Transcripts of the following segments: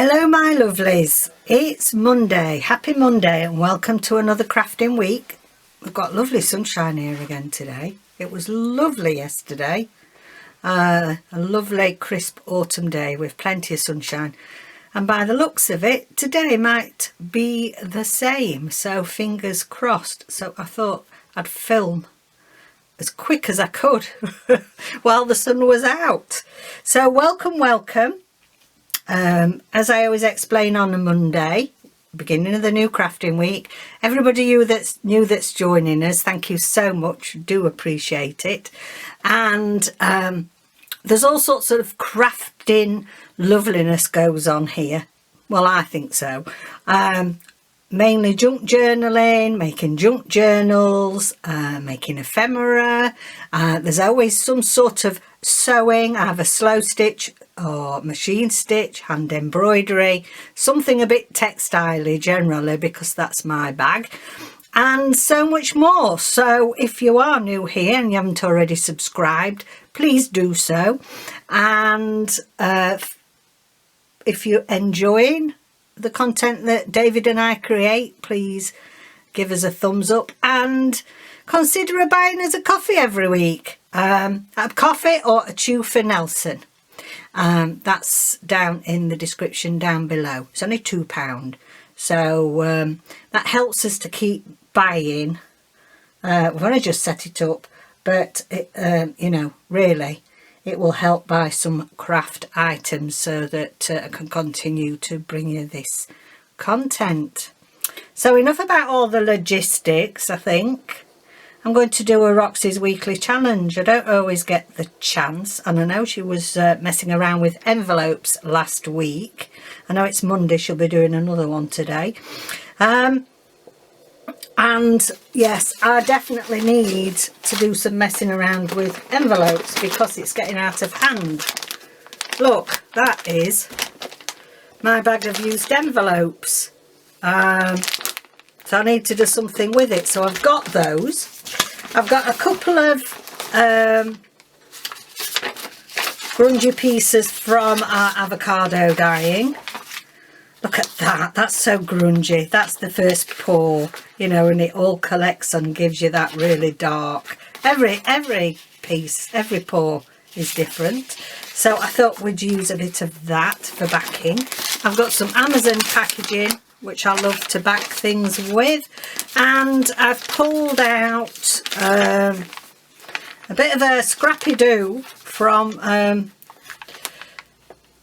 Hello my lovelies, it's Monday. Happy Monday and welcome to another crafting week. We've got lovely sunshine here again today. It was lovely yesterday. A lovely crisp autumn day with plenty of sunshine, and by the looks of it today might be the same, so fingers crossed. So I thought I'd film as quick as I could while the sun was out. So welcome. As I always explain on a Monday, beginning of the new crafting week, everybody new that's joining us, thank you so much, do appreciate it. And there's all sorts of crafting loveliness goes on here. Well, I think so. Mainly junk journaling, making junk journals, making ephemera. There's always some sort of sewing. I have a slow stitch or machine stitch, hand embroidery, something a bit textile-y generally because that's my bag, and so much more. So if you are new here and you haven't already subscribed, please do so. And if you're enjoying the content that David and I create, please give us a thumbs up and consider buying us a coffee every week. A coffee or a chew for Nelson. That's down in the description down below. It's only £2, so that helps us to keep buying. We've only just set it up, but it, you know, really it will help buy some craft items so that I can continue to bring you this content. So enough about all the logistics. I think I'm going to do a Roxy's weekly challenge. I don't always get the chance, and I know she was messing around with envelopes last week. I know it's Monday, she'll be doing another one today. And yes, I definitely need to do some messing around with envelopes because it's getting out of hand. Look, that is my bag of used envelopes. So I need to do something with it. So I've got those. I've got a couple of grungy pieces from our avocado dyeing. Look at that, that's so grungy. That's the first pour, you know, and it all collects and gives you that really dark. Every piece, every pour is different. So I thought we'd use a bit of that for backing. I've got some Amazon packaging, which I love to back things with. And I've pulled out a bit of a scrappy do from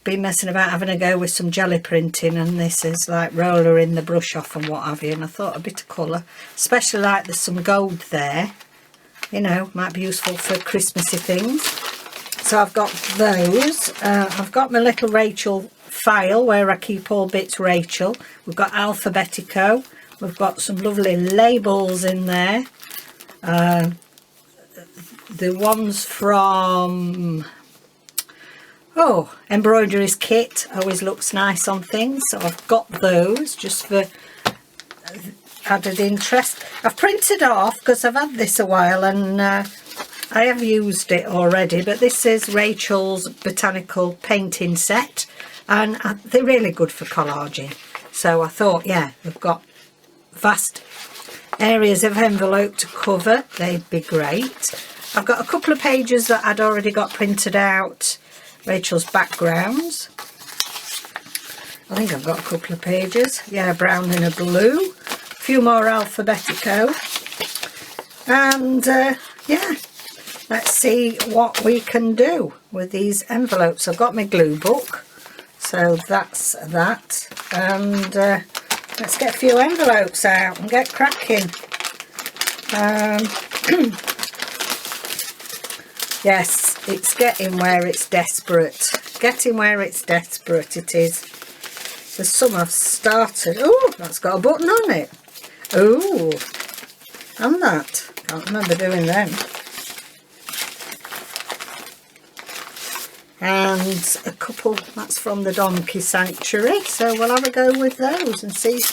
been messing about having a go with some jelly printing, and this is like roller in the brush off and what have you, and I thought a bit of colour, especially like there's some gold there, you know, might be useful for Christmassy things. So I've got those. I've got my little Rachel file where I keep all bits Rachel. We've got Alphabetico. We've got some lovely labels in there. The ones from Embroideries Kit always looks nice on things, so I've got those just for added interest. I've printed off because I've had this a while and I have used it already, but this is Rachel's botanical painting set, and they're really good for collaging. So I thought, yeah, we've got vast areas of envelope to cover, they'd be great. I've got a couple of pages that I'd already got printed out, Rachel's backgrounds. I think I've got a couple of pages, yeah, brown and a blue, a few more Alphabetico, and yeah, let's see what we can do with these envelopes. I've got my glue book, so that's that, and let's get a few envelopes out and get cracking. Yes, it's getting where it's desperate. Getting where it's desperate, it is. There's some I've started. Oh, that's got a button on it. Oh, and that. Can't remember doing them. And a couple, that's from the Donkey Sanctuary. So we'll have a go with those and see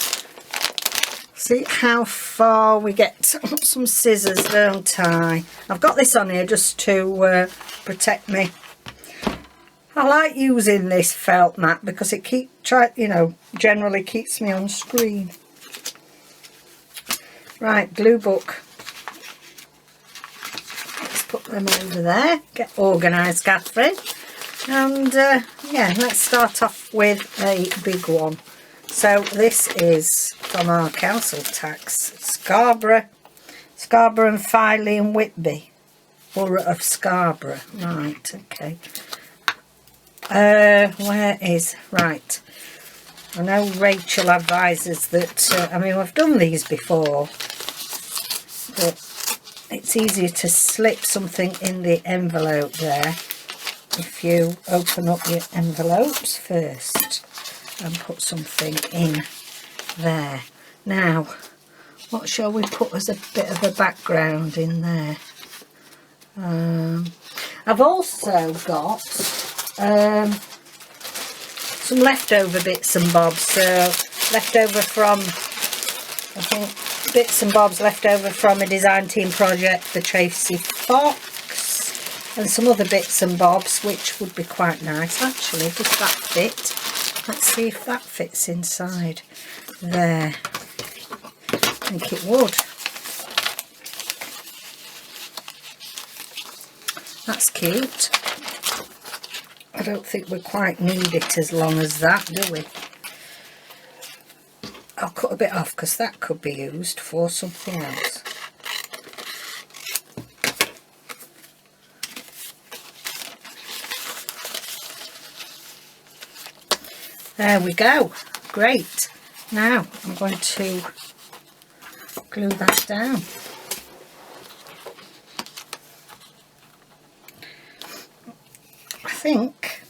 how far we get. Some scissors, don't I? I've got this on here just to protect me. I like using this felt mat because it generally keeps me on screen. Right, glue book. Let's put them over there. Get organised, Catherine. And yeah, let's start off with a big one. So this is from our council tax. Scarborough and Filey and Whitby. Borough of Scarborough. Right, okay. Where is... Right. I know Rachel advises that... I mean, we've done these before. But it's easier to slip something in the envelope there. If you open up your envelopes first and put something in there. Now, what shall we put as a bit of a background in there? I've also got some leftover bits and bobs. So leftover from, I think, bits and bobs left over from a design team project for Tracie Fox. And some other bits and bobs, which would be quite nice actually. Does that fit? Let's see if that fits inside there. I think it would. That's cute. I don't think we quite need it as long as that, do we? I'll cut a bit off because that could be used for something else. There we go. Great. Now I'm going to glue that down. I think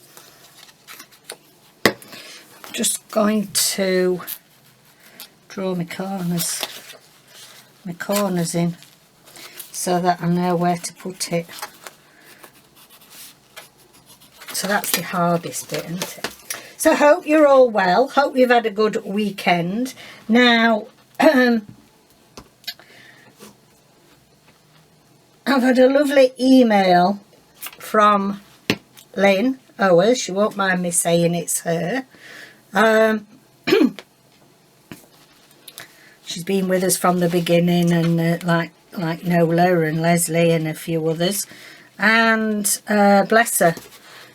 I'm just going to draw my corners in so that I know where to put it. So that's the hardest bit, isn't it? So I hope you're all well. Hope you've had a good weekend. Now, I've had a lovely email from Lynn Owers. She won't mind me saying it's her. She's been with us from the beginning, and like Nola and Leslie and a few others. And bless her.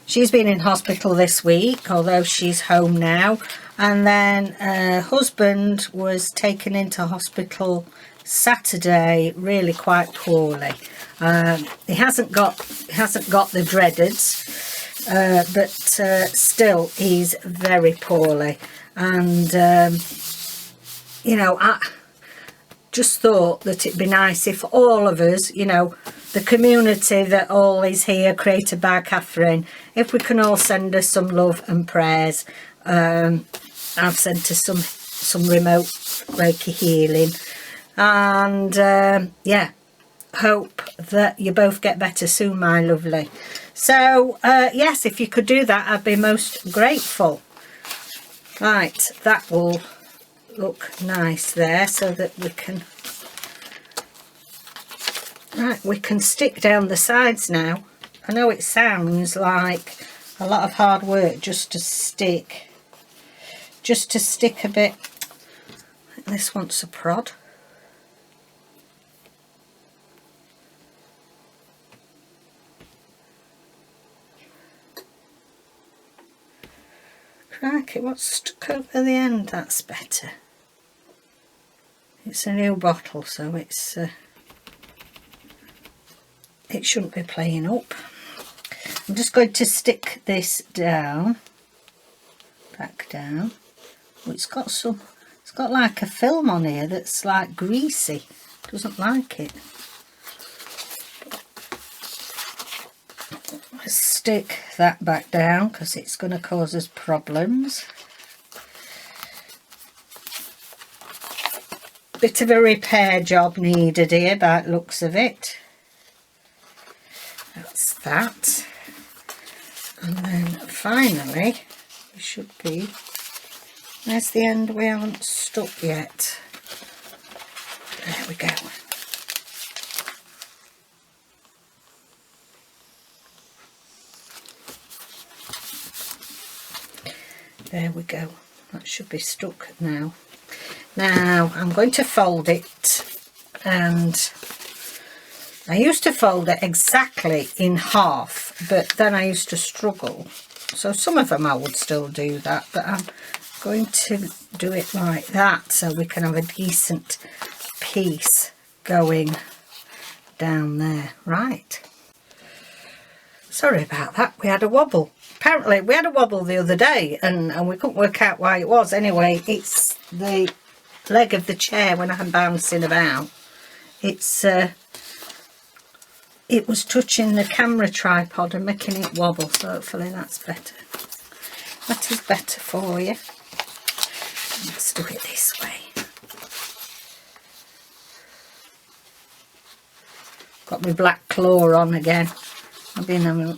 She's been in hospital this week, although she's home now. And then her husband was taken into hospital Saturday, really quite poorly. He hasn't got the dreadeds, but still he's very poorly. And you know, I just thought that it'd be nice if all of us, you know, the community that all is here, created by Catherine, if we can all send her some love and prayers. I've sent her some remote Reiki healing, and yeah, hope that you both get better soon, my lovely. So yes, if you could do that, I'd be most grateful. Right, that will look nice there, so that we can... Right, we can stick down the sides now. I know it sounds like a lot of hard work just to stick a bit. This wants a prod. Crikey, what's stuck over the end? That's better. It's a new bottle, so it's... it shouldn't be playing up. I'm just going to stick this down, back down. Oh, it's got like a film on here that's like greasy. Doesn't like it. Let's stick that back down because it's going to cause us problems. Bit of a repair job needed here by the looks of it. That's that. And then finally, we should be... There's the end we haven't stuck yet. There we go. There we go. That should be stuck now. Now I'm going to fold it, and I used to fold it exactly in half, but then I used to struggle. So some of them I would still do that, but I'm going to do it like that so we can have a decent piece going down there. Right. Sorry about that. We had a wobble. Apparently we had a wobble the other day, and we couldn't work out why it was. Anyway, it's the leg of the chair when I'm bouncing about. It was touching the camera tripod and making it wobble, so hopefully that's better. That is better for you. Let's do it this way. Got my black claw on again. I've been having a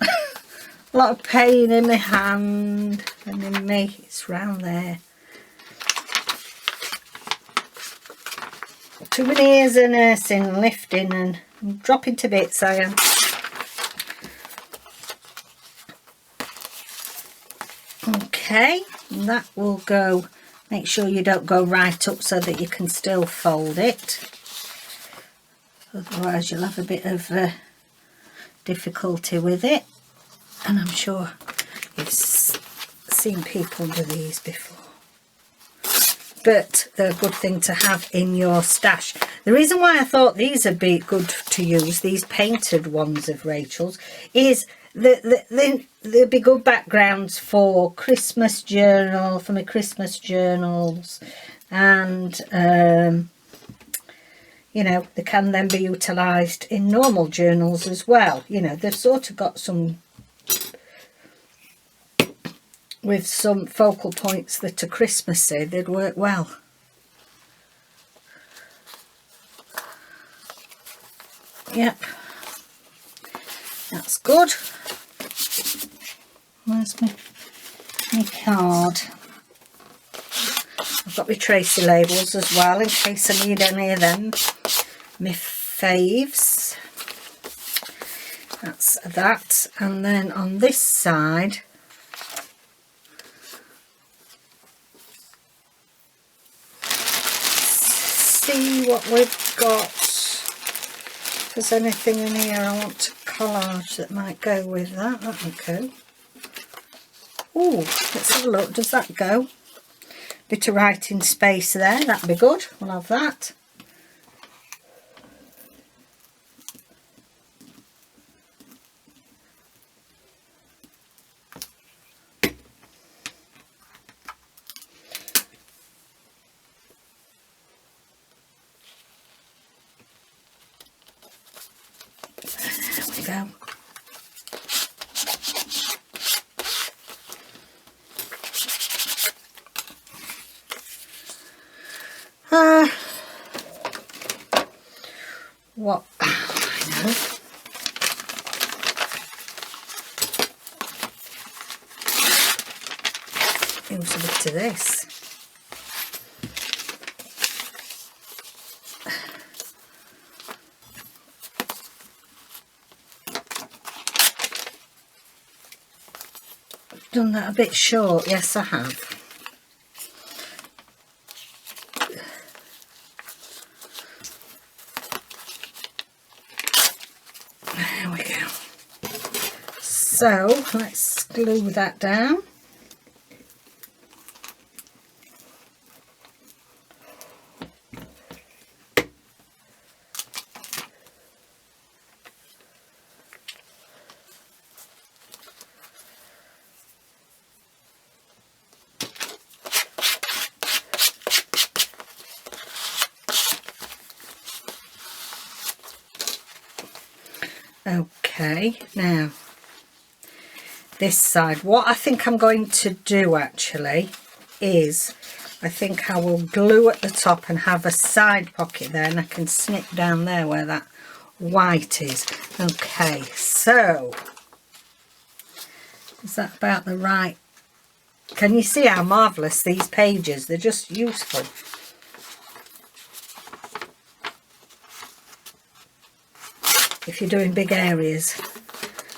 lot of pain in my hand and in me. It's round there. Too many years of nursing, lifting and dropping to bits I am. Okay, and that will go. Make sure you don't go right up so that you can still fold it. Otherwise you'll have a bit of difficulty with it. And I'm sure you've seen people do these before. But they're a good thing to have in your stash. The reason why I thought these would be good to use, these painted ones of Rachel's, is that they'd be good backgrounds for Christmas journal, for my Christmas journals, and you know, they can then be utilised in normal journals as well. You know, they've sort of got some, with some focal points that are Christmassy, they'd work well. Yep, that's good. Where's my card? I've got my Tracie labels as well in case I need any of them. My faves. That's that. And then on this side, see what we've got. If there's anything in here I want to collage that might go with that, that would go. Oh, let's have a look. Does that go? Bit of writing space there, that'd be good. We'll have that. There we go. What? I know. Use a bit of this. I've done that a bit short. Yes, I have. So let's glue that down. Okay, now this side, what I think I'm going to do actually is I think I will glue at the top and have a side pocket there, and I can snip down there where that white is. Okay, so is that about the right? Can you see how marvellous these pages, they're just useful. If you're doing big areas.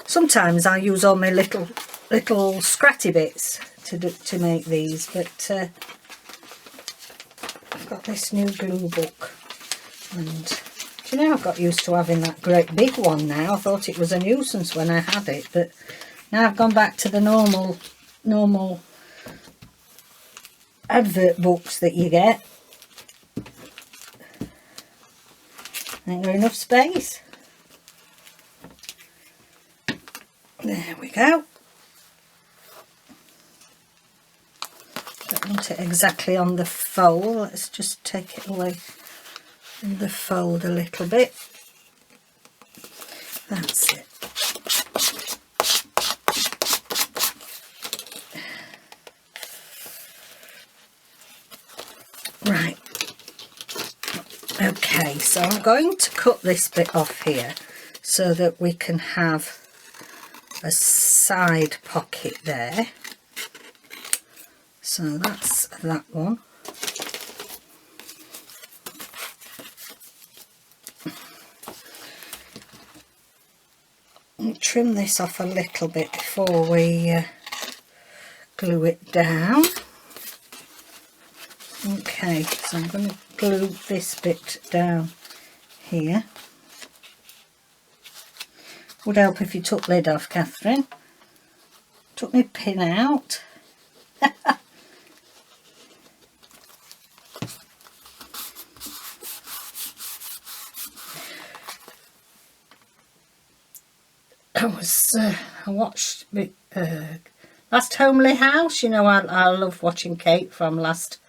Sometimes I use all my little scratty bits to make these, but I've got this new glue book, and you know, I've got used to having that great big one now. I thought it was a nuisance when I had it, but now I've gone back to the normal advert books that you get. Ain't got enough space. There we go. Don't want it exactly on the fold. Let's just take it away from the fold a little bit. That's it. Right. Okay, so I'm going to cut this bit off here so that we can have a side pocket there. So that's that one. I'll trim this off a little bit before we glue it down. Okay, so I'm going to glue this bit down here. Would help if you took the lid off, Catherine. Took my pin out. I watched Last Homely House. You know, I love watching Kate from Last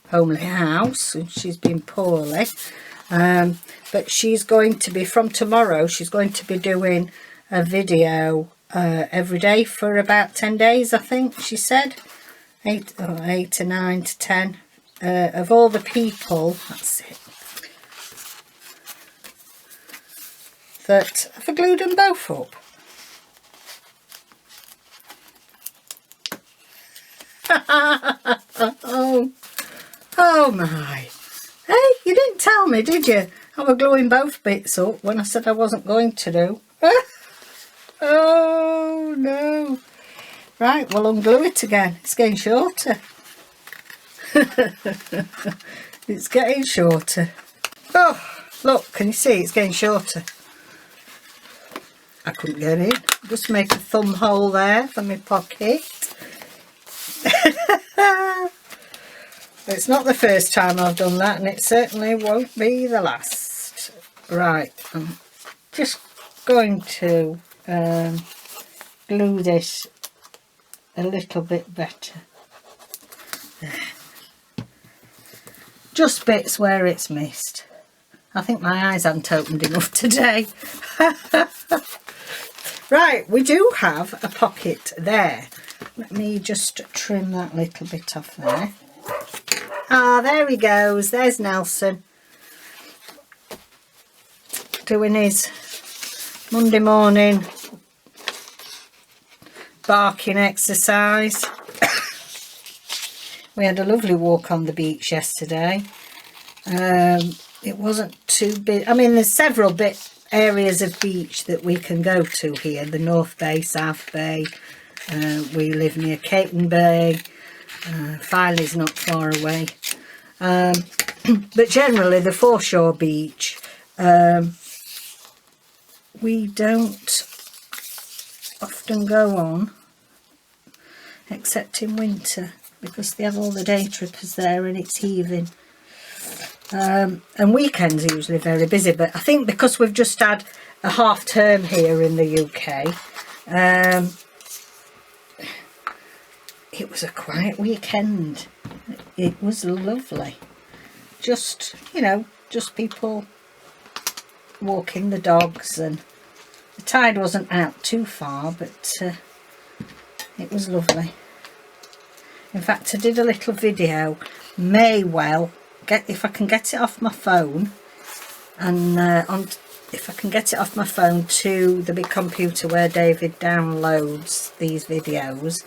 Homely House, and she's been poorly. But she's going to be, from tomorrow, she's going to be doing a video every day for about 10 days, I think she said. 8 to 9 to 10 of all the people, that's it, that have I glued them both up? Oh my. Hey, you didn't tell me, did you? I was gluing both bits up when I said I wasn't going to do. Oh no. Right, we'll unglue it again. It's getting shorter. It's getting shorter. Oh, look, can you see it's getting shorter? I couldn't get in. Just make a thumb hole there for my pocket. It's not the first time I've done that, and it certainly won't be the last. Right, I'm just going to glue this a little bit better. There. Just bits where it's missed. I think my eyes haven't opened enough today. Right, we do have a pocket there. Let me just trim that little bit off there. Ah, there he goes. There's Nelson doing his Monday morning barking exercise. We had a lovely walk on the beach yesterday. It wasn't too big. I mean, there's several areas of beach that we can go to here. The North Bay, South Bay. We live near Caton Bay. Filey's not far away. But generally the foreshore beach we don't often go on, except in winter, because they have all the day trippers there and it's heaving. And weekends are usually very busy, but I think because we've just had a half term here in the UK, it was a quiet weekend. It was lovely. Just, you know, just people walking the dogs, and the tide wasn't out too far, but it was lovely. In fact, I did a little video, if I can get it off my phone, and if I can get it off my phone to the big computer where David downloads these videos,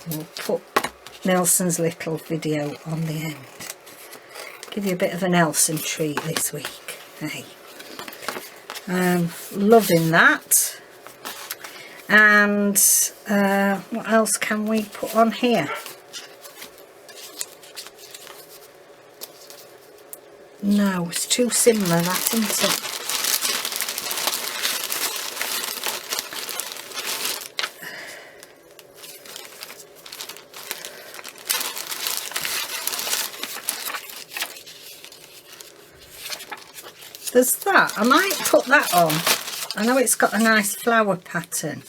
we'll put Nelson's little video on the end. Give you a bit of a Nelson treat this week. Hey, loving that. And what else can we put on here? No, it's too similar, that, isn't it? There's that. I might put that on. I know it's got a nice flower pattern.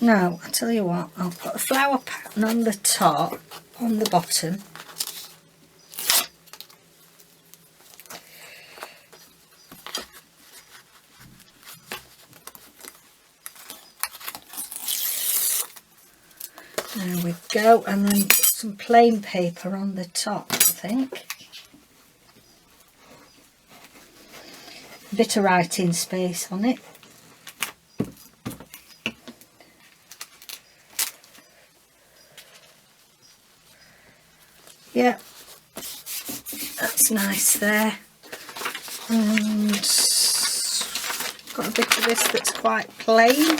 No, I'll tell you what, I'll put a flower pattern on the top, on the bottom. There we go, and then put some plain paper on the top, I think. A bit of writing space on it. Yeah, that's nice there. And got a bit of this that's quite plain.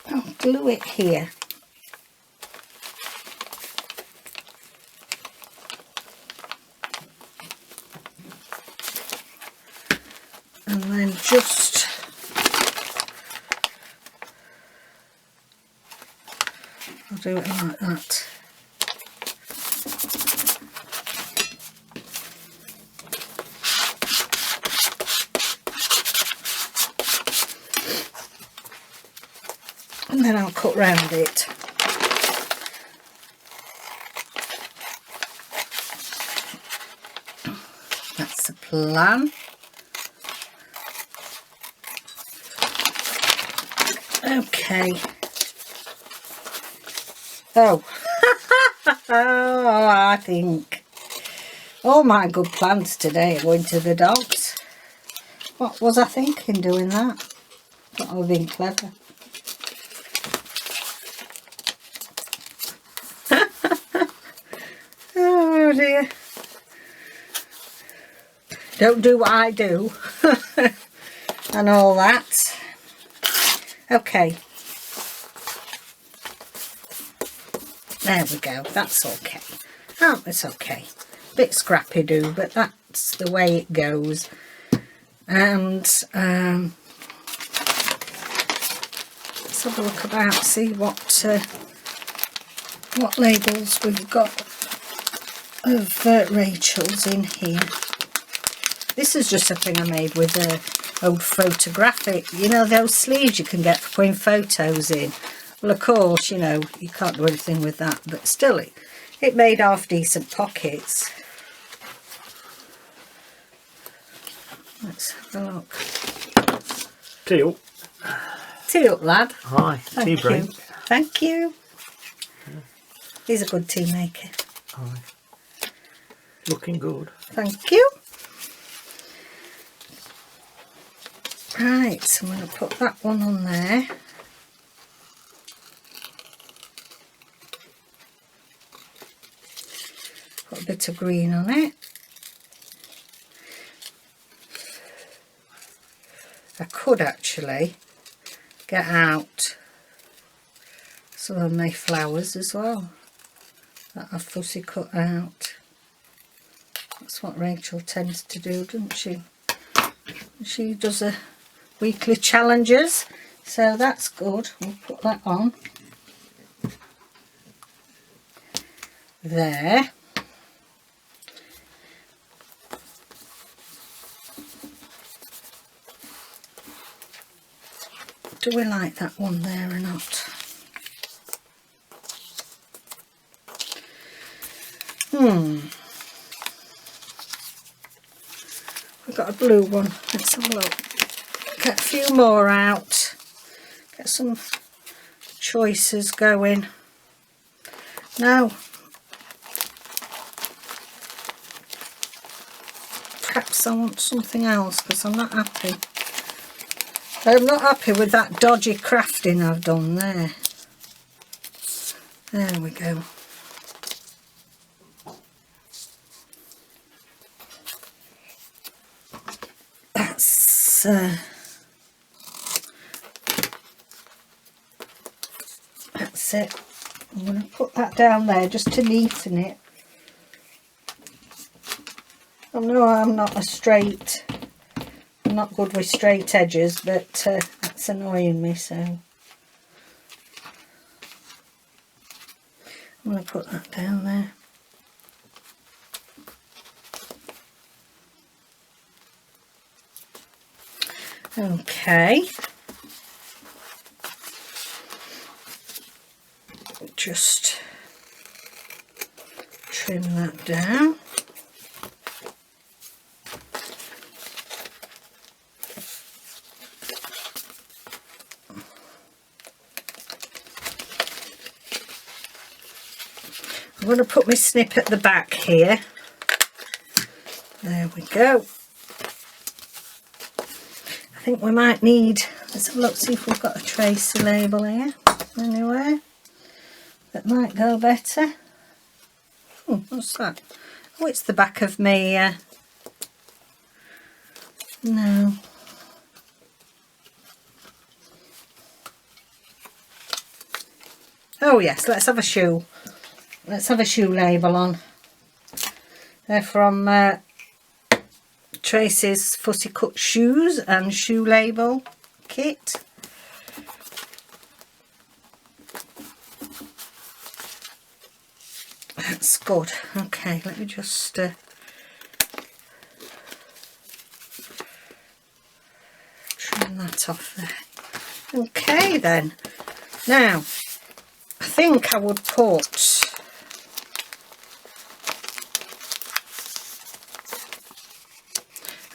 I'll glue it here. And then just I'll do it like that. And then I'll cut round it. That's the plan. Okay. Oh. Oh, I think all my good plans today are going to the dogs. What was I thinking doing that? Thought I was being clever. Oh dear. Don't do what I do. And all that. Okay, there we go, that's okay. Oh, it's okay, bit scrappy do, but that's the way it goes. And let's have a look about, see what labels we've got of Rachel's in here. This is just something I made with old photographic, you know, those sleeves you can get for putting photos in. Well, of course, you know, you can't do anything with that, but still it made half decent pockets. Let's have a look. Tea up, lad. Hi, tea break. Thank you. He's a good tea maker. Hi. Looking good. Thank you. Right, so I'm going to put that one on there. Put a bit of green on it. I could actually get out some of my flowers as well that I've fussy cut out. That's what Rachel tends to do, doesn't she? She does a weekly challenges, so that's good. We'll put that on there. Do we like that one there or not? We've got a blue one. Let's have a look. Get a few more out. Get some choices going. Now, perhaps I want something else because I'm not happy. I'm not happy with that dodgy crafting I've done there. There we go. that's it. I'm going to put that down there just to neaten it. I know I'm not good with straight edges, but that's annoying me, so I'm going to put that down there. Okay. Just trim that down. I'm going to put my snip at the back here. There we go. I think we might need, let's have a look, see if we've got a Tracie label here anywhere that might go better. Oh, what's that? Oh, it's the back of me. No. Oh yes, let's have a shoe. Let's have a shoe label on. They're from Tracie's Fussy Cut Shoes and Shoe Label Kit. That's good. Okay, let me just trim that off there. Okay then. Now, I think I would put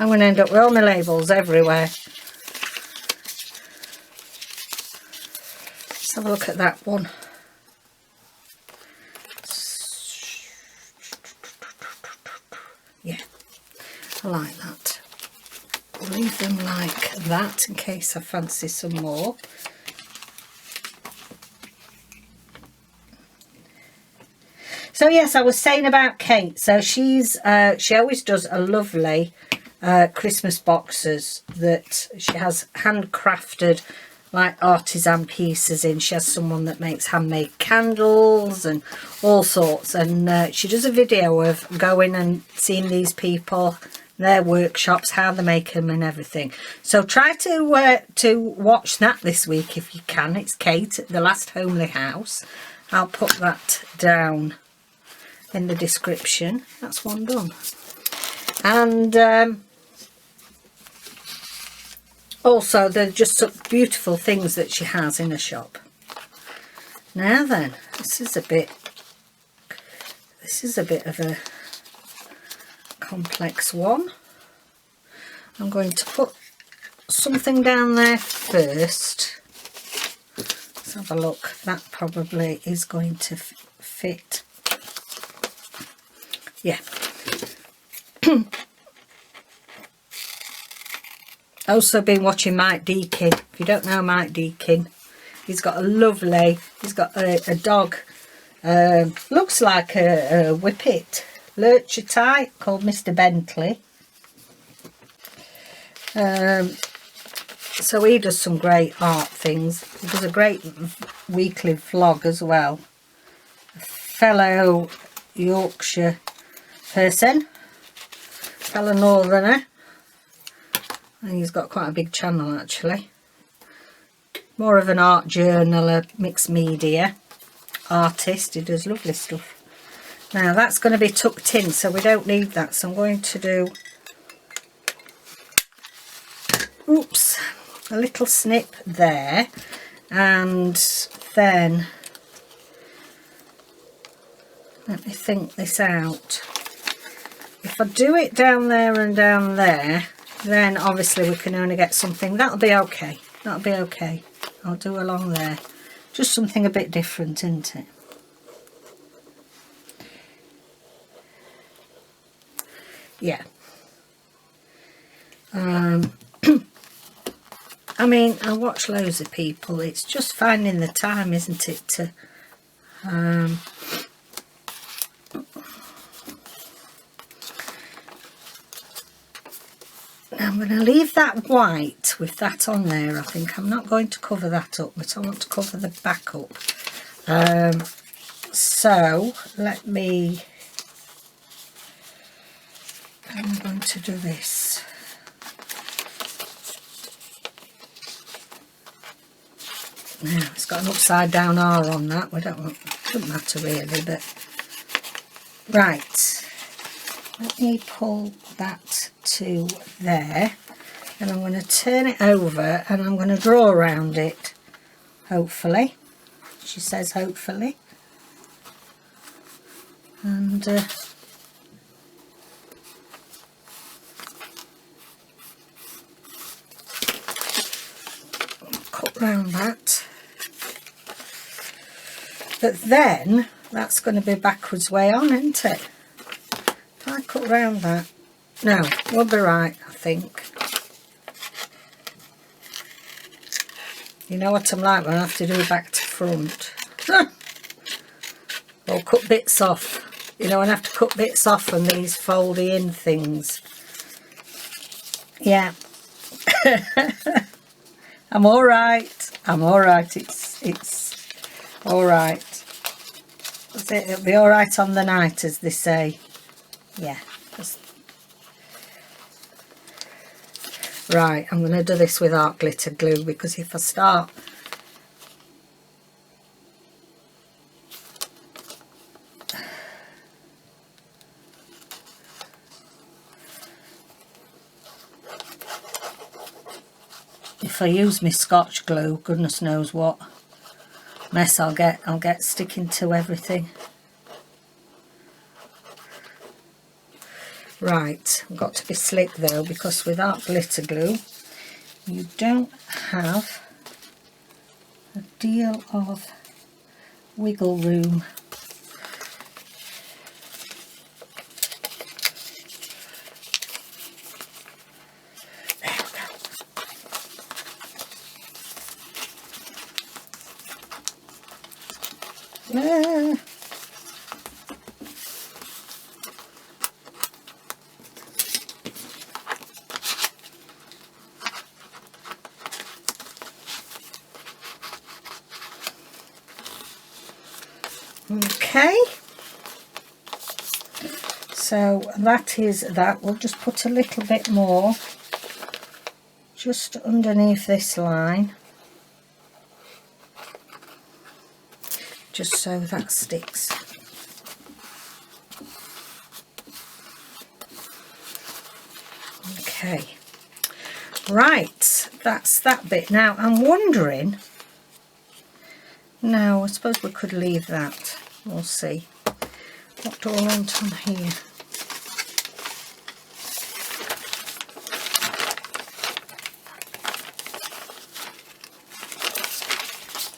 I'm going to end up with all my labels everywhere. Let's have a look at that one. Yeah, I like that. I'll leave them like that in case I fancy some more. So yes, I was saying about Kate. So she always does a lovely Christmas boxes that she has handcrafted, like artisan pieces in. She has someone that makes handmade candles and all sorts, and she does a video of going and seeing these people, their workshops, how they make them and everything. So try to watch that this week if you can. It's Kate at the Last Homely House. I'll put that down in the description. That's one done. And also they're just such beautiful things that she has in her shop. Now then, this is a bit of a complex one. I'm going to put something down there first. Let's have a look. That probably is going to fit. Yeah. Also been watching Mike Deakin. If you don't know Mike Deakin, he's got a dog, looks like a whippet lurcher type called Mr. Bentley. So he does some great art things. He does a great weekly vlog as well. A fellow Yorkshire person, fellow northerner. And he's got quite a big channel actually. More of an art journal, a mixed media artist. He does lovely stuff. Now that's going to be tucked in, so we don't need that. So I'm going to do, oops, a little snip there, and then let me think this out. If I do it down there and down there, then obviously we can only get something. That'll be okay. That'll be okay. I'll do along there. Just something a bit different, isn't it? Yeah. I mean, I watch loads of people. It's just finding the time, isn't it, to I'm going to leave that white with that on there. I think I'm not going to cover that up, but I want to cover the back up. So let me, I'm going to do this. Now it's got an upside down R on that. We don't want, doesn't matter really, but right. Let me pull that to there, and I'm going to turn it over and I'm going to draw around it, hopefully. She says hopefully. And cut round that. But then that's going to be backwards way on, isn't it? If I cut round that, no, we'll be right, I think. You know what I'm like when I have to do it back to front. Or cut bits off. You know, when I have to cut bits off from these foldy in things. Yeah. I'm alright. I'm alright. It's alright. It'll be alright on the night, as they say. Yeah. Right, I'm going to do this with art glitter glue, because if I start if I use my Scotch glue, goodness knows what mess I'll get sticking to everything. Right, I've got to be slick though, because with art glitter glue you don't have a deal of wiggle room. There we go. Okay, so that is that. We'll just put a little bit more just underneath this line, just so that sticks. Okay, right, that's that bit. Now I'm wondering, no, I suppose we could leave that. We'll see. What do I want on here?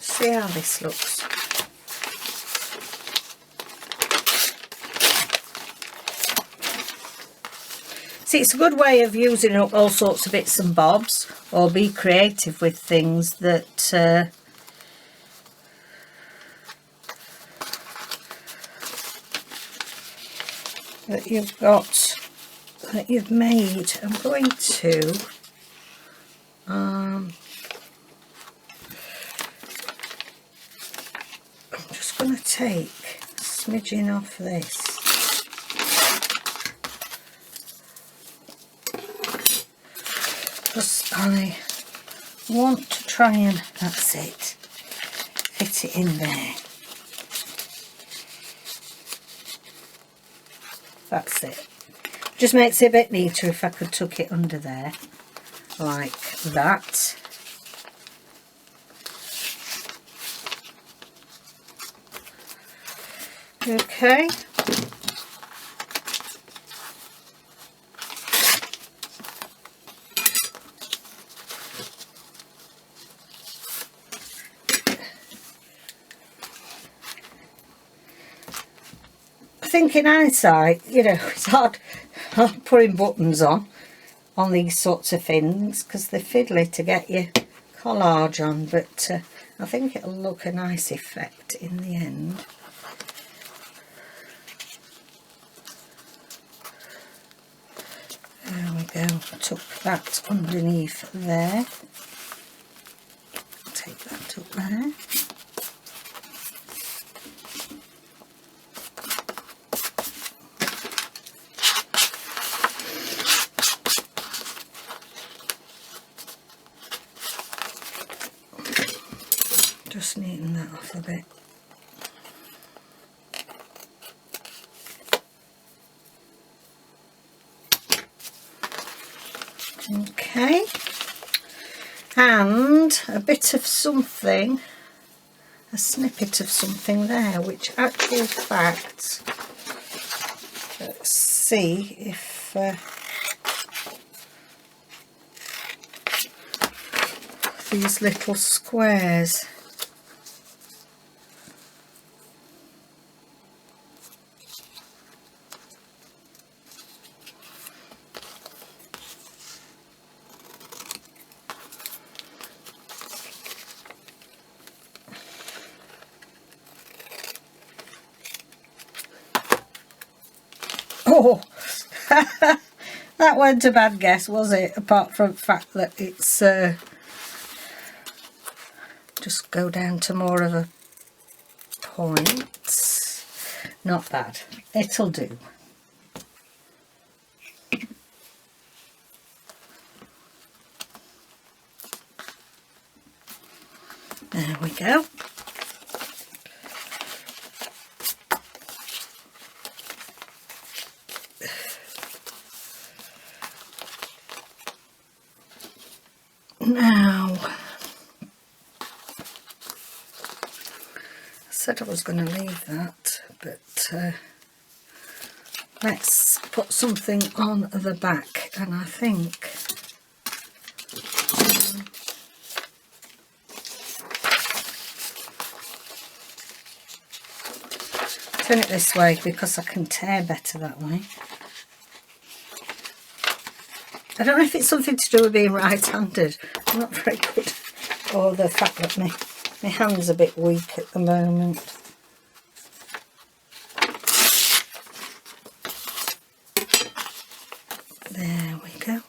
See how this looks. See, it's a good way of using up all sorts of bits and bobs, or be creative with things that that you've got, that you've made. I'm going to I'm just going to take a smidgen off this. Because I want to try and, that's it, fit it in there. That's it. Just makes it a bit neater if I could tuck it under there like that. Okay. I think in hindsight, you know, it's hard putting buttons on these sorts of things because they're fiddly to get your collage on, but I think it'll look a nice effect in the end. There we go, tuck that underneath there. Take that up there. Just neaten that off a bit. Okay, and a bit of something, a snippet of something there, which actual fact, let's see if these little squares, oh, that wasn't a bad guess, was it? Apart from the fact that it's just go down to more of a point. Not bad. It'll do. There we go. Now, I said I was going to leave that, but let's put something on the back, and I think turn it this way because I can tear better that way. I don't know if it's something to do with being right-handed. I'm not very good. Or the fact that my hand's a bit weak at the moment. There we go.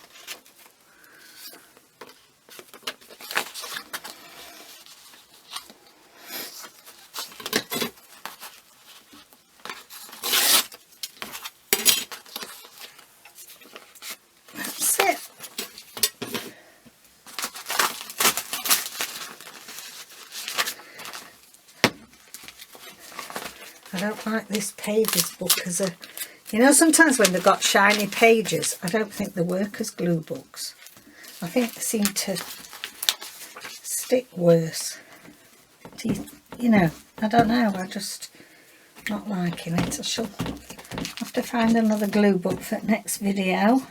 I don't like this Pages book as a, you know, sometimes when they've got shiny pages, I don't think they work as glue books. I think they seem to stick worse. You know, I don't know, I just not liking it. I shall have to find another glue book for next video.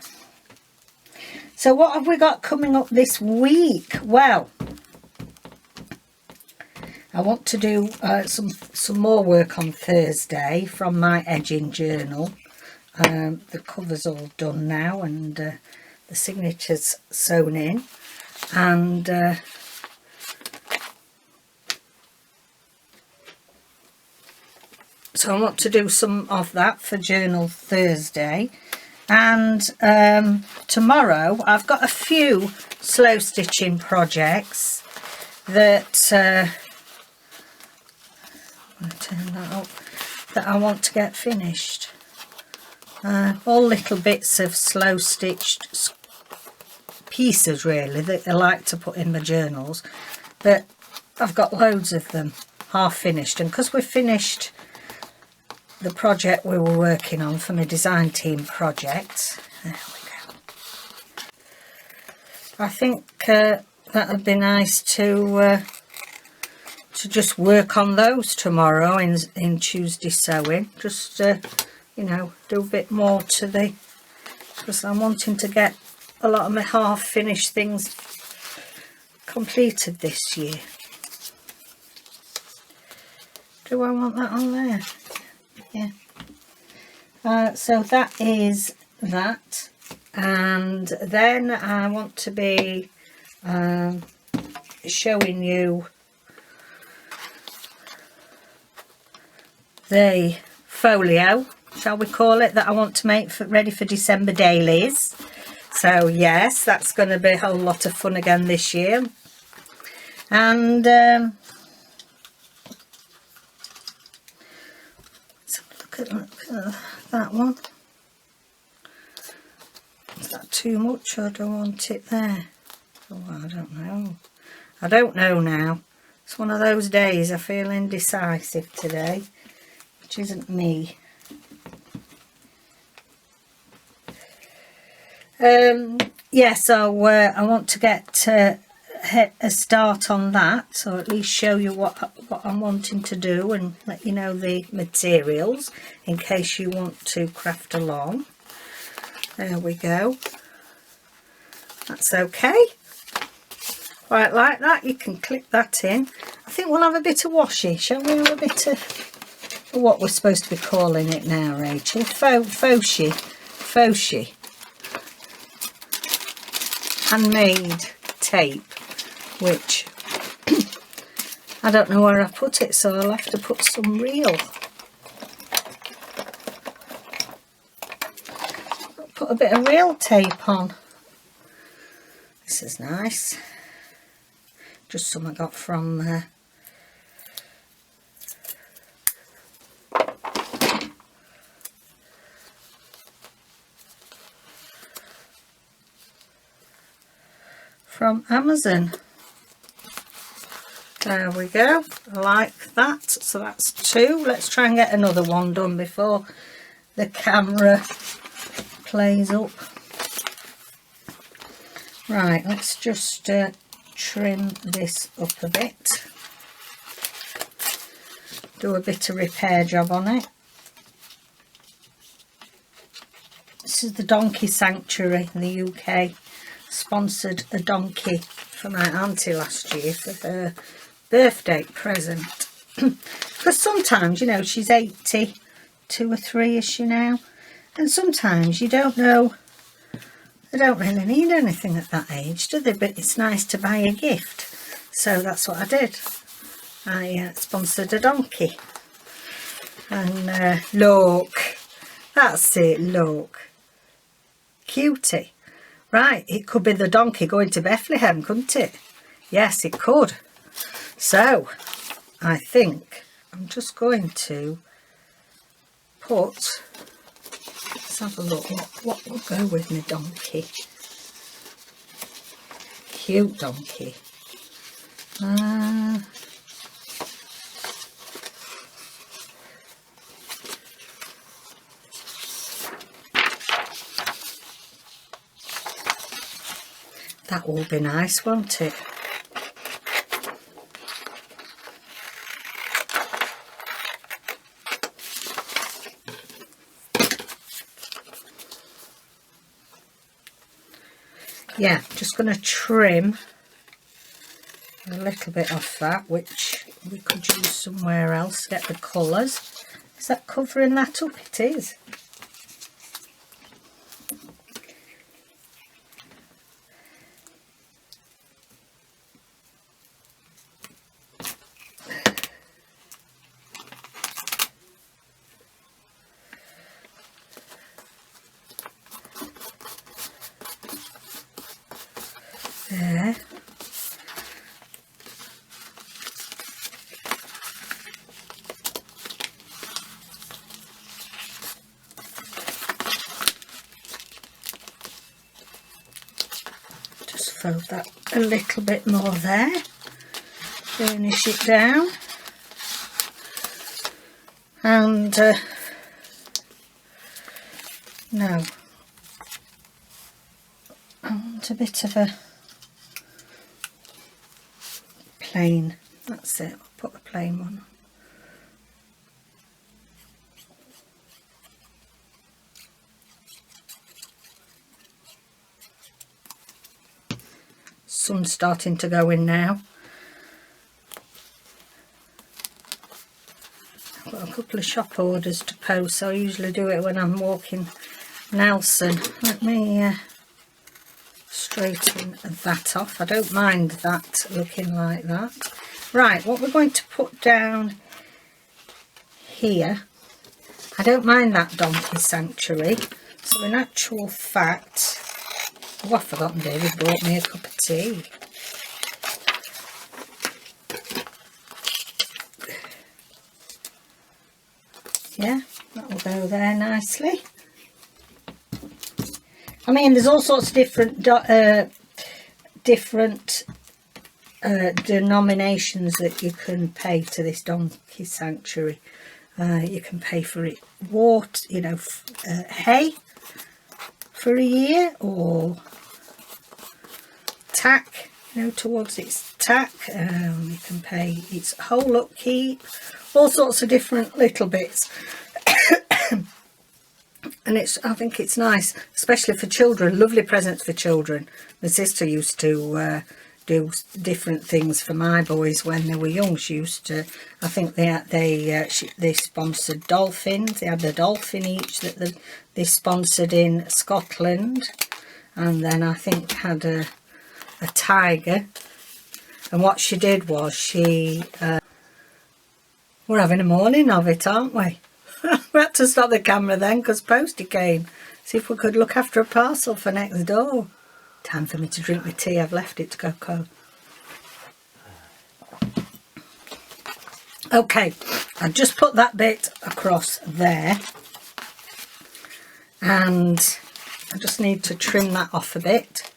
So what have we got coming up this week? Well, I want to do some more work on Thursday from my edging journal. The cover's all done now, and the signature's sewn in, and so I want to do some of that for Journal Thursday. And tomorrow I've got a few slow stitching projects that turn that up, that I want to get finished. All little bits of slow stitched pieces really that I like to put in my journals, but I've got loads of them half finished, and because we've finished the project we were working on for my design team project, there we go. I think that would be nice to just work on those tomorrow in Tuesday sewing. Just you know, do a bit more to the, because I'm wanting to get a lot of my half finished things completed this year. Do I want that on there? Yeah. So that is that, and then I want to be showing you the folio, shall we call it, that I want to make ready for December dailies. So yes, that's going to be a whole lot of fun again this year. And let's have a look at that one. Is that too much, or do I want it there? Oh, I don't know. I don't know now. It's one of those days I feel indecisive today, which isn't me. Yeah, so I want to get a start on that, so at least show you what I'm wanting to do and let you know the materials in case you want to craft along. There we go. That's okay. Quite like that. You can clip that in. I think we'll have a bit of washi. Shall we have a bit of what we're supposed to be calling it now, Rachel? Foshi. Handmade tape, which I don't know where I put it, so I'll have to put some real. Put a bit of real tape on. This is nice. Just some I got from Amazon. There we go. I like that. So that's 2. Let's try and get another one done before the camera plays up. Right, let's just trim this up a bit. Do a bit of repair job on it. This is the Donkey Sanctuary in the UK. Sponsored a donkey for my auntie last year for her birthday present. Because sometimes, you know, she's 82 or 3, is she now? And sometimes you don't know, they don't really need anything at that age, do they? But it's nice to buy a gift. So that's what I did. I sponsored a donkey. And look, that's it, look. Cutie. Right, it could be the donkey going to Bethlehem, couldn't it? Yes, it could. So, I think I'm just going to put, let's have a look, what will go with my donkey. Cute donkey. That will be nice, won't it? Yeah, just going to trim a little bit off that, which we could use somewhere else to get the colours. Is that covering that up? It is. There. Just fold that a little bit more there. Finish it down. And now I want a bit of a plain, that's it, I'll put a plain one. Sun's starting to go in now. I've got a couple of shop orders to post, so I usually do it when I'm walking Nelson. Let me straighten that off. I don't mind that looking like that. Right, what we're going to put down here, I don't mind that Donkey Sanctuary. So in actual fact, Oh, I've forgotten David brought me a cup of tea. Yeah, that will go there nicely. I mean, there's all sorts of different denominations that you can pay to this donkey sanctuary. You can pay for it water, you know, hay for a year, or tack, you know, towards its tack. You can pay its whole upkeep, all sorts of different little bits. And I think it's nice, especially for children. Lovely presents for children. My sister used to do different things for my boys when they were young. She used to, I think they sponsored dolphins. They had a dolphin each that they sponsored in Scotland, and then I think had a tiger. And what she did was we're having a morning of it, aren't we? We had to stop the camera then because Posty came. See if we could look after a parcel for next door. Time for me to drink my tea. I've left it to go cold. Okay, I just put that bit across there, and I just need to trim that off a bit.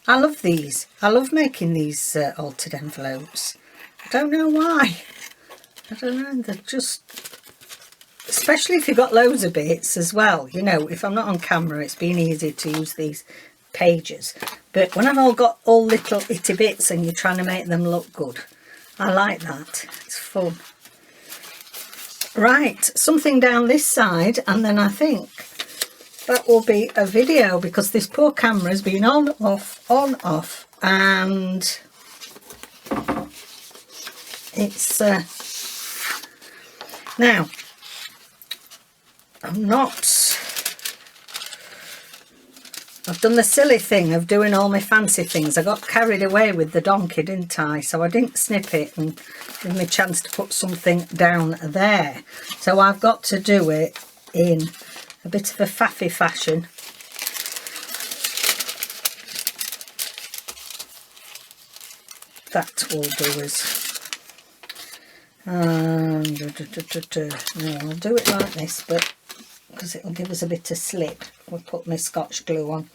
I love these. I love making these altered envelopes. I don't know why. I don't know. They're just, especially if you've got loads of bits as well. You know, if I'm not on camera, it's been easy to use these pages. But when I've all got all little itty bits and you're trying to make them look good, I like that. It's fun. Right, something down this side, and then I think that will be a video, because this poor camera has been on, off, and it's now I've done the silly thing of doing all my fancy things. I got carried away with the donkey, didn't I? So I didn't snip it and give me a chance to put something down there. So I've got to do it in a bit of a faffy fashion. That will do us. No, I'll do it like this, but because it'll give us a bit of slip. We'll put my Scotch glue on.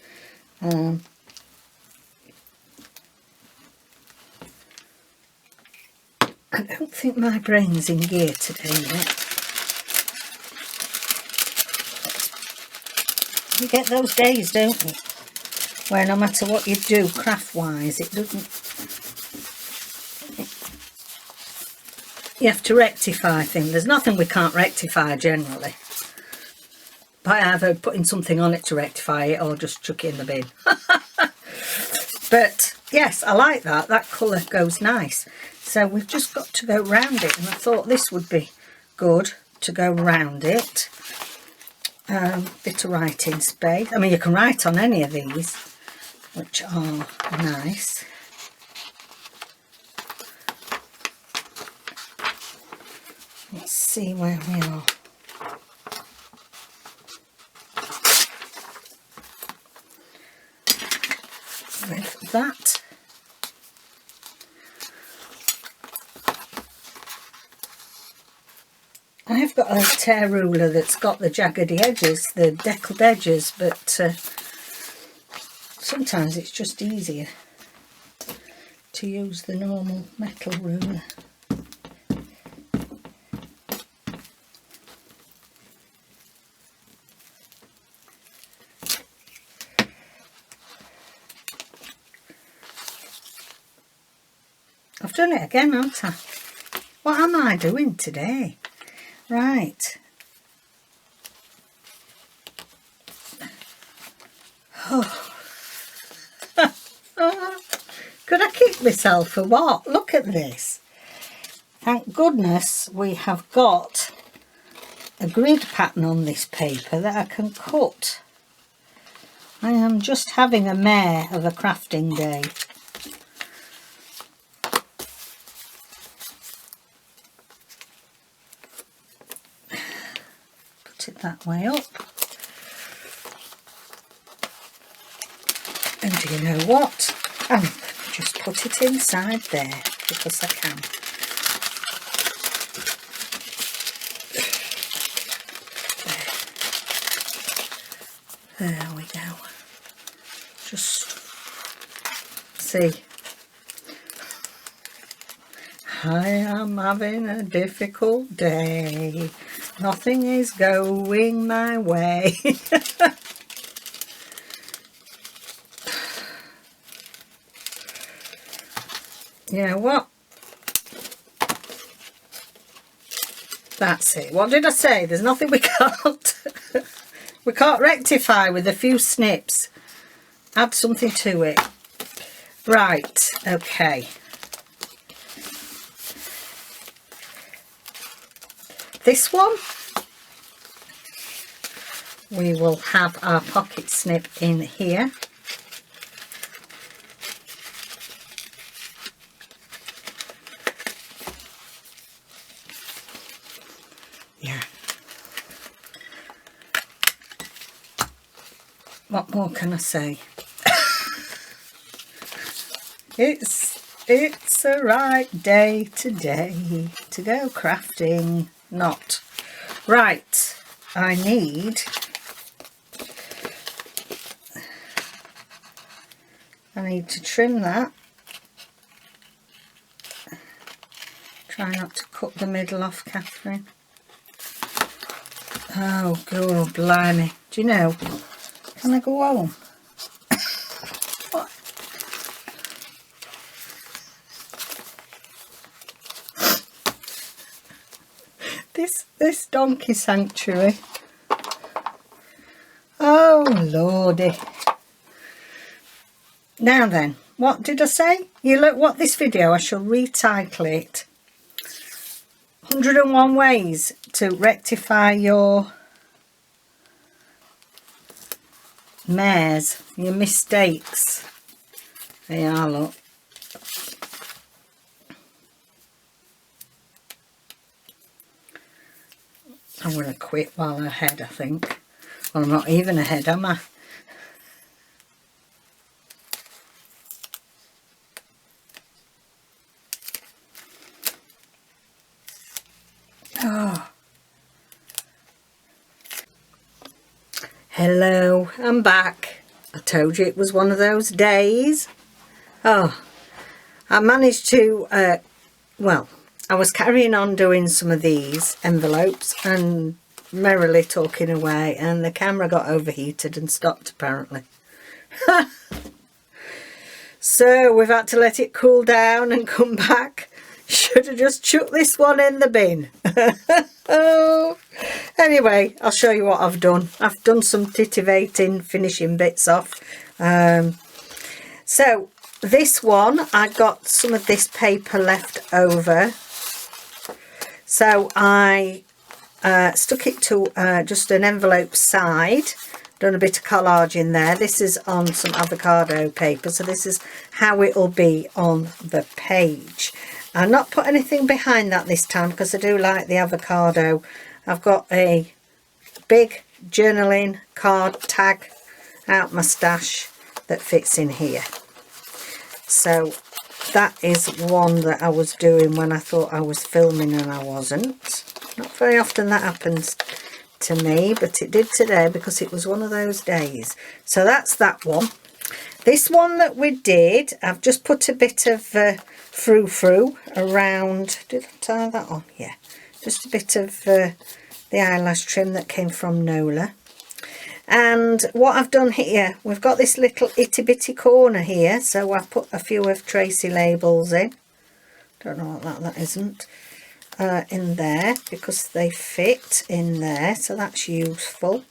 I don't think my brain's in gear today yet. You get those days, don't you, where no matter what you do craft-wise, it doesn't... You have to rectify things. There's nothing we can't rectify generally. By either putting something on it to rectify it or just chuck it in the bin. But yes, I like that. That colour goes nice. So we've just got to go round it, and I thought this would be good to go round it. Bit of writing space. I mean, you can write on any of these, which are nice. Let's see where we are. With that, I've got a tear ruler that's got the jagged edges, the deckled edges, but sometimes it's just easier to use the normal metal ruler. I've done it again, haven't I? What am I doing today? Right. Oh. Could I kick myself for what? Look at this. Thank goodness we have got a grid pattern on this paper that I can cut. I am just having a mare of a crafting day. that way up. And do you know what? I'm just put it inside there because I can. There we go. Just see. I am having a difficult day. Nothing is going my way. You know what? That's it. What did I say? There's nothing we can't we can't rectify with a few snips. Add something to it. Right, okay. This one, we will have our pocket snip in here. Yeah. What more can I say? It's a right day today to go crafting. Not. Right. I need to trim that. Try not to cut the middle off, Catherine. Oh, God, blimey. Do you know, can I go home? What? This donkey sanctuary. Oh, Lordy. Now then, what did I say? You look what this video, I shall retitle it 101 Ways to Rectify Your Mares, Your Mistakes. There you are, look. I'm going to quit while I'm ahead, I think. Well, I'm not even ahead, am I? Oh. Hello, I'm back. I told you it was one of those days. Oh, I managed to, well, I was carrying on doing some of these envelopes and merrily talking away, and the camera got overheated and stopped apparently. So we've had to let it cool down and come back. Should have just chucked this one in the bin. Oh. Anyway, I'll show you what I've done. I've done some titivating, finishing bits off. So this one, I got some of this paper left over. So I stuck it to just an envelope side, done a bit of collage in there. This is on some avocado paper, so this is how it will be on the page. I've not put anything behind that this time because I do like the avocado. I've got a big journaling card tag out my stash that fits in here. So that is one that I was doing when I thought I was filming and I wasn't. Not very often that happens to me, but it did today because it was one of those days. So that's that one. This one that we did, I've just put a bit of frou-frou around. Did I tie that on? Yeah. Just a bit of the eyelash trim that came from Nola. And what I've done here, we've got this little itty-bitty corner here, so I've put a few of Tracie labels in. Don't know what that isn't. In there, because they fit in there, so that's useful.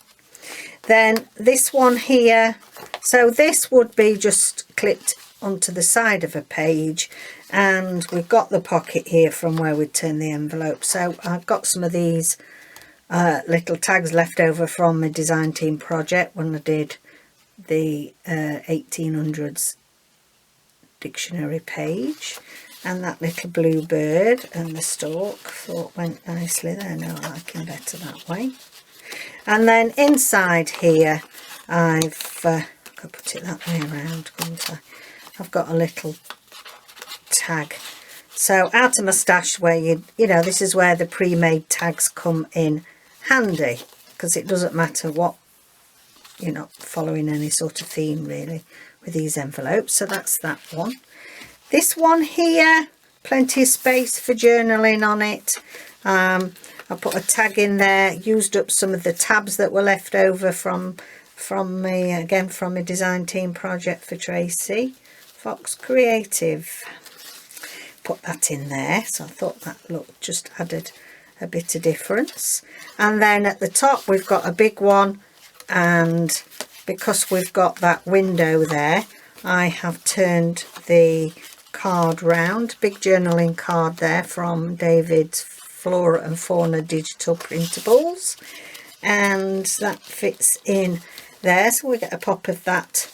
Then this one here, so this would be just clipped onto the side of a page, and we've got the pocket here from where we turn the envelope. So I've got some of these little tags left over from my design team project when I did the 1800s dictionary page, and that little blue bird and the stork thought went nicely there. No, I like him better that way. And then inside here, I've got to put it that way around, couldn't I? I've got a little tag. So out of my stash, where you know, this is where the pre-made tags come in handy, because it doesn't matter what, you're not following any sort of theme really with these envelopes. So that's that one. This one here, plenty of space for journaling on it. I put a tag in there, used up some of the tabs that were left over from me, again from a design team project for Tracie Fox Creative. Put that in there, so I thought that look just added a bit of difference. And then at the top we've got a big one, and because we've got that window there, I have turned the card round, big journaling card there from David's Flora and Fauna digital printables, and that fits in there, so we get a pop of that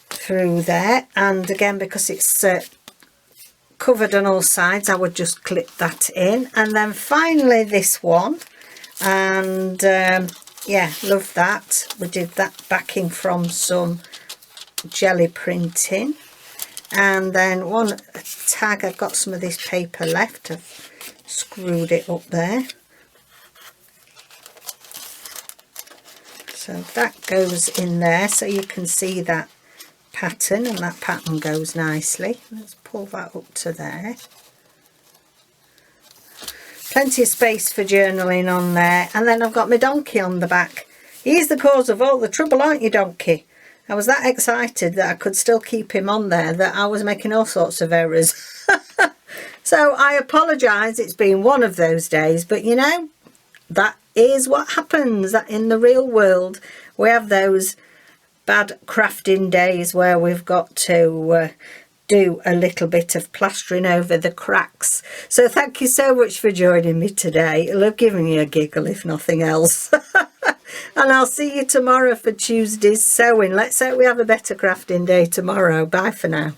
through there. And again, because it's covered on all sides, I would just clip that in. And then finally this one, and yeah, love that. We did that backing from some jelly printing. And then one tag, I've got some of this paper left, I've screwed it up there, so that goes in there, so you can see that pattern, and that pattern goes nicely. Let's pull that up to there. Plenty of space for journaling on there. And then I've got my donkey on the back. He's the cause of all the trouble, aren't you, donkey? I was that excited that I could still keep him on there that I was making all sorts of errors. So I apologise, it's been one of those days, but you know, that is what happens, that in the real world we have those bad crafting days where we've got to do a little bit of plastering over the cracks. So thank you so much for joining me today. It'll have given you a giggle if nothing else. And I'll see you tomorrow for Tuesday's sewing. Let's hope we have a better crafting day tomorrow. Bye for now.